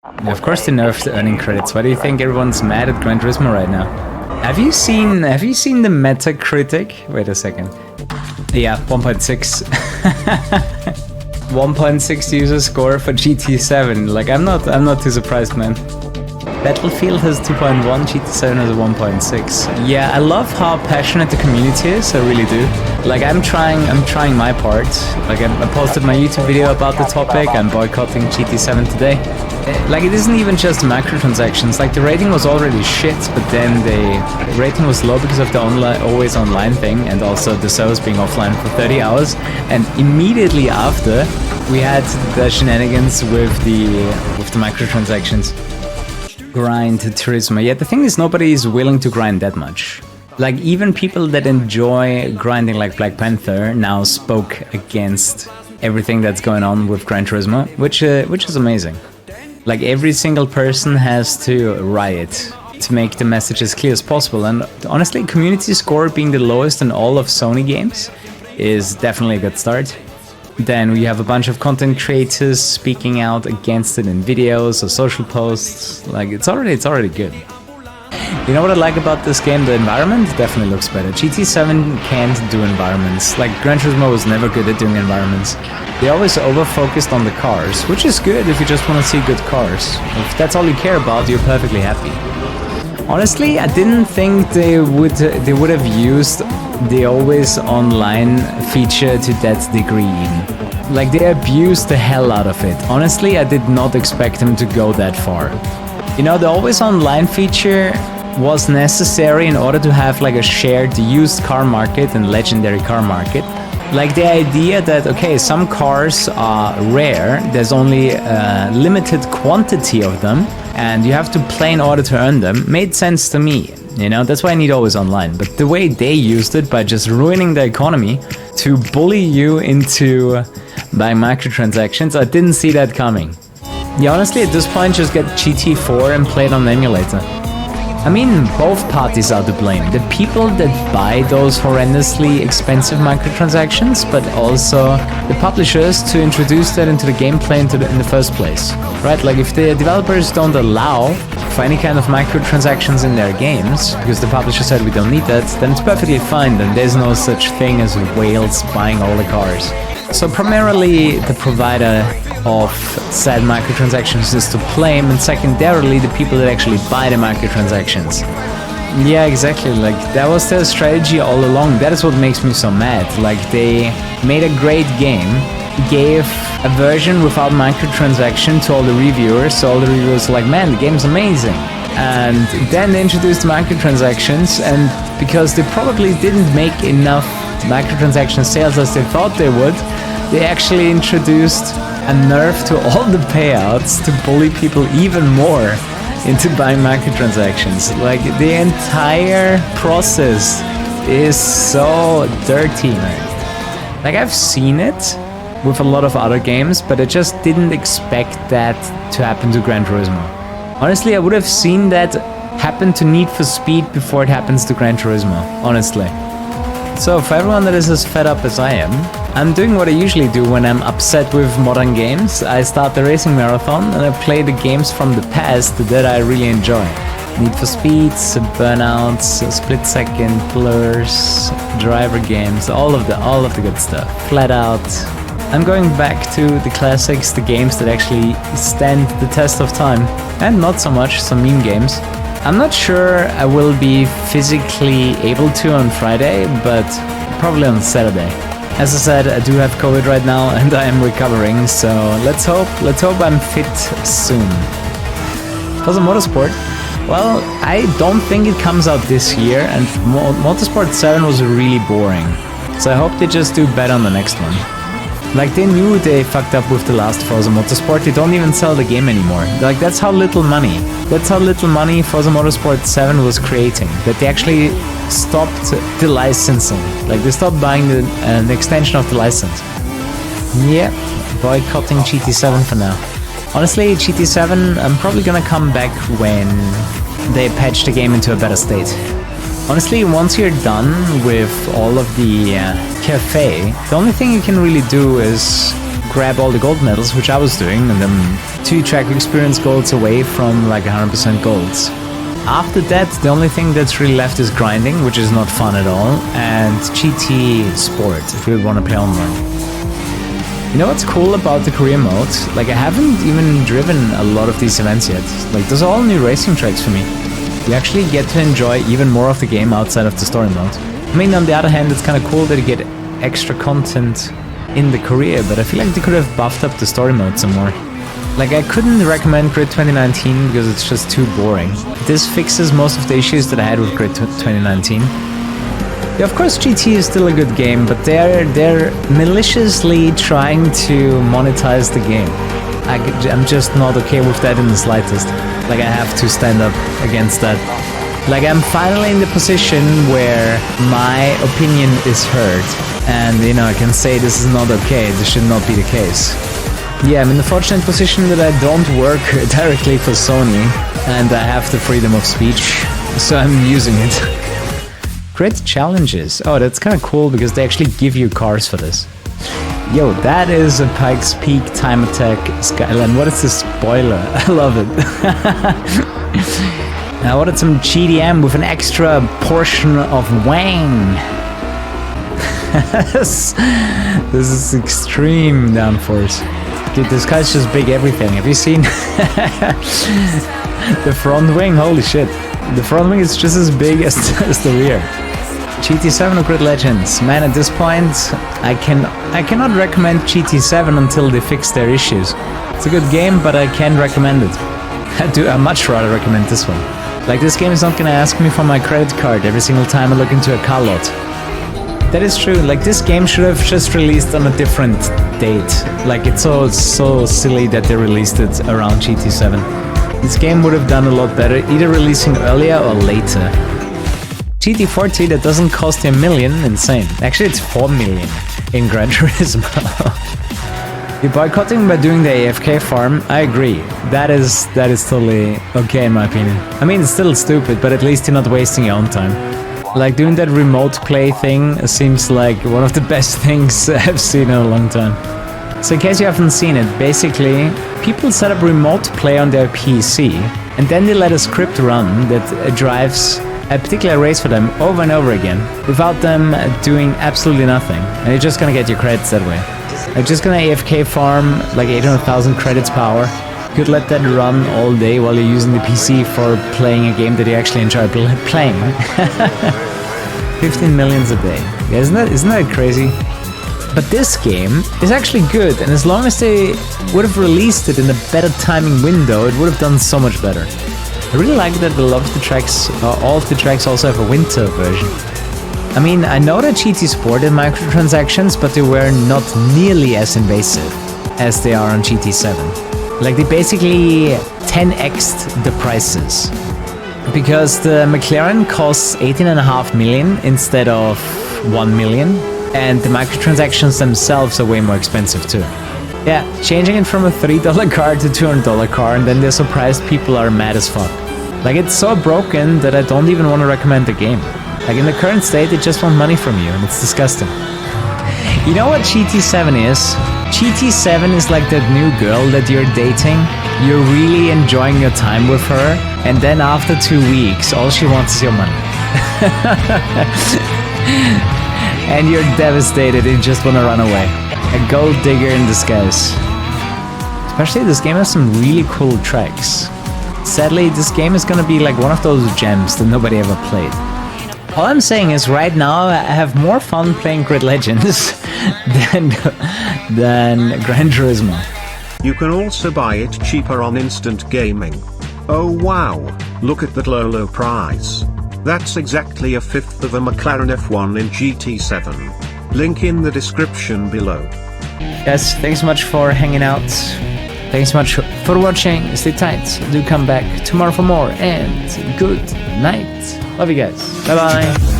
Yeah, of course they nerfed earning credits. Why do you think everyone's mad at Gran Turismo right now? Have you seen the Metacritic? Wait a second. Yeah, 1.6. 1.6 user score for GT7. Like I'm not too surprised, man. Battlefield has 2.1, GT7 has a 1.6. Yeah, I love how passionate the community is, I really do. Like I'm trying my part. Like I posted my YouTube video about the topic, I'm boycotting GT7 today. Like it isn't even just microtransactions, like the rating was already shit, but then the rating was low because of the always online thing and also the servers being offline for 30 hours. And immediately after, we had the shenanigans with the microtransactions. Grind Turismo. Yeah, the thing is nobody is willing to grind that much. Like even people that enjoy grinding like Black Panther now spoke against everything that's going on with Gran Turismo, which is amazing. Like every single person has to riot to make the message as clear as possible, and honestly community score being the lowest in all of Sony games is definitely a good start. Then we have a bunch of content creators speaking out against it in videos or social posts. Like it's already good. You know what I like about this game? The environment definitely looks better. GT7 can't do environments. Like Gran Turismo was never good at doing environments. They always over-focused on the cars, which is good if you just want to see good cars. If that's all you care about, you're perfectly happy. Honestly, I didn't think they would have used the always online feature to that degree. Like they abused the hell out of it. Honestly, I did not expect them to go that far. You know, the always online feature was necessary in order to have like a shared used car market and legendary car market. Like the idea that, okay, some cars are rare, there's only a limited quantity of them, and you have to play in order to earn them, made sense to me. You know, that's why I need always online. But the way they used it by just ruining the economy to bully you into buying microtransactions, I didn't see that coming. Yeah, honestly, at this point, just get GT4 and play it on the emulator. I mean, both parties are to blame. The people that buy those horrendously expensive microtransactions, but also the publishers to introduce that into the gameplay in the first place. Right? Like if the developers don't allow for any kind of microtransactions in their games, because the publisher said we don't need that, then it's perfectly fine. Then there's no such thing as whales buying all the cars. So primarily the provider of said microtransactions is to blame, and secondarily the people that actually buy the microtransactions. Yeah, exactly, like that was their strategy all along. That is what makes me so mad. Like they made a great game, gave a version without microtransaction to all the reviewers, so all the reviewers were like, man, the game's amazing. And then they introduced microtransactions, and because they probably didn't make enough microtransaction sales as they thought they would, they actually introduced a nerf to all the payouts to bully people even more into buying microtransactions. Like the entire process is so dirty, man. Like I've seen it with a lot of other games, but I just didn't expect that to happen to Gran Turismo. Honestly, I would have seen that happen to Need for Speed before it happens to Gran Turismo, honestly. So for everyone that is as fed up as I am, I'm doing what I usually do when I'm upset with modern games. I start the racing marathon and I play the games from the past that I really enjoy. Need for Speeds, Burnouts, Split Second, Blurs, driver games, all of the good stuff. Flat Out. I'm going back to the classics, the games that actually stand the test of time, and not so much some meme games. I'm not sure I will be physically able to on Friday, but probably on Saturday. As I said, I do have COVID right now and I am recovering, so let's hope I'm fit soon. Forza Motorsport, well, I don't think it comes out this year, and Motorsport 7 was really boring, so I hope they just do better on the next one. Like they knew they fucked up with the last Forza Motorsport, they don't even sell the game anymore. Like that's how little money Forza Motorsport 7 was creating, that they actually stopped the licensing. Like they stopped buying the extension of the license. Yeah, boycotting GT7 for now. Honestly, GT7, I'm probably gonna come back when they patch the game into a better state. Honestly, once you're done with all of the cafe, the only thing you can really do is grab all the gold medals, which I was doing, and then 2 track experience golds away from like 100% golds. After that, the only thing that's really left is grinding, which is not fun at all, and GT Sport, if you want to play online. You know what's cool about the career mode? Like, I haven't even driven a lot of these events yet. Like, those are all new racing tracks for me. You actually get to enjoy even more of the game outside of the story mode. I mean, on the other hand, it's kind of cool that you get extra content in the career, but I feel like they could have buffed up the story mode some more. Like, I couldn't recommend Grid 2019 because it's just too boring. This fixes most of the issues that I had with Grid 2019. Yeah, of course GT is still a good game, but they're maliciously trying to monetize the game. I'm just not okay with that in the slightest. Like, I have to stand up against that. Like, I'm finally in the position where my opinion is heard. And, you know, I can say this is not okay, this should not be the case. Yeah, I'm in the fortunate position that I don't work directly for Sony, and I have the freedom of speech, so I'm using it. Great challenges. Oh, that's kind of cool because they actually give you cars for this. Yo, that is a Pikes Peak Time Attack Skyline. What is this spoiler? I love it. I wanted some GDM with an extra portion of Wang. This is extreme downforce. Dude, this guy's just big everything. Have you seen the front wing? Holy shit. The front wing is just as big as the rear. GT7 or Grid Legends? Man, at this point, I cannot recommend GT7 until they fix their issues. It's a good game, but I can't recommend it. I much rather recommend this one. Like, this game is not gonna ask me for my credit card every single time I look into a car lot. That is true. Like, this game should have just released on a different date. Like, it's so silly that they released it around GT7. This game would have done a lot better, either releasing earlier or later. GT40 that doesn't cost you $1 million, insane. Actually, it's $4 million in Gran Turismo. You're boycotting by doing the AFK farm. I agree. That is totally okay in my opinion. I mean, it's still stupid, but at least you're not wasting your own time. Like, doing that remote play thing seems like one of the best things I've seen in a long time. So in case you haven't seen it, basically, people set up remote play on their PC, and then they let a script run that drives a particular race for them over and over again, without them doing absolutely nothing. And you're just gonna get your credits that way. Like, just gonna AFK farm like 800,000 credits per hour. You could let that run all day while you're using the PC for playing a game that you actually enjoy playing. 15 millions a day. Yeah, isn't that crazy? But this game is actually good, and as long as they would have released it in a better timing window, it would have done so much better. I really like that a lot of the tracks, all of the tracks also have a winter version. I mean, I know that GT Sport had microtransactions, but they were not nearly as invasive as they are on GT7. Like, they basically 10x'd the prices. Because the McLaren costs 18.5 million instead of 1 million, and the microtransactions themselves are way more expensive too. Yeah, changing it from a $3 car to $200 car, and then they're surprised people are mad as fuck. Like, it's so broken that I don't even want to recommend the game. Like, in the current state, they just want money from you, and it's disgusting. You know what GT7 is? GT7 is like that new girl that you're dating. You're really enjoying your time with her, and then after 2 weeks, all she wants is your money. And you're devastated and you just want to run away. A gold digger in disguise. Especially this game has some really cool tracks. Sadly, this game is gonna be like one of those gems that nobody ever played. All I'm saying is right now I have more fun playing Grid Legends than Gran Turismo. You can also buy it cheaper on Instant Gaming. Oh wow, look at that low price. That's exactly a fifth of a McLaren F1 in GT7. Link in the description below. Guys, thanks so much for hanging out. Thanks so much for watching. Stay tight. Do come back tomorrow for more. And good night. Love you guys. Bye bye.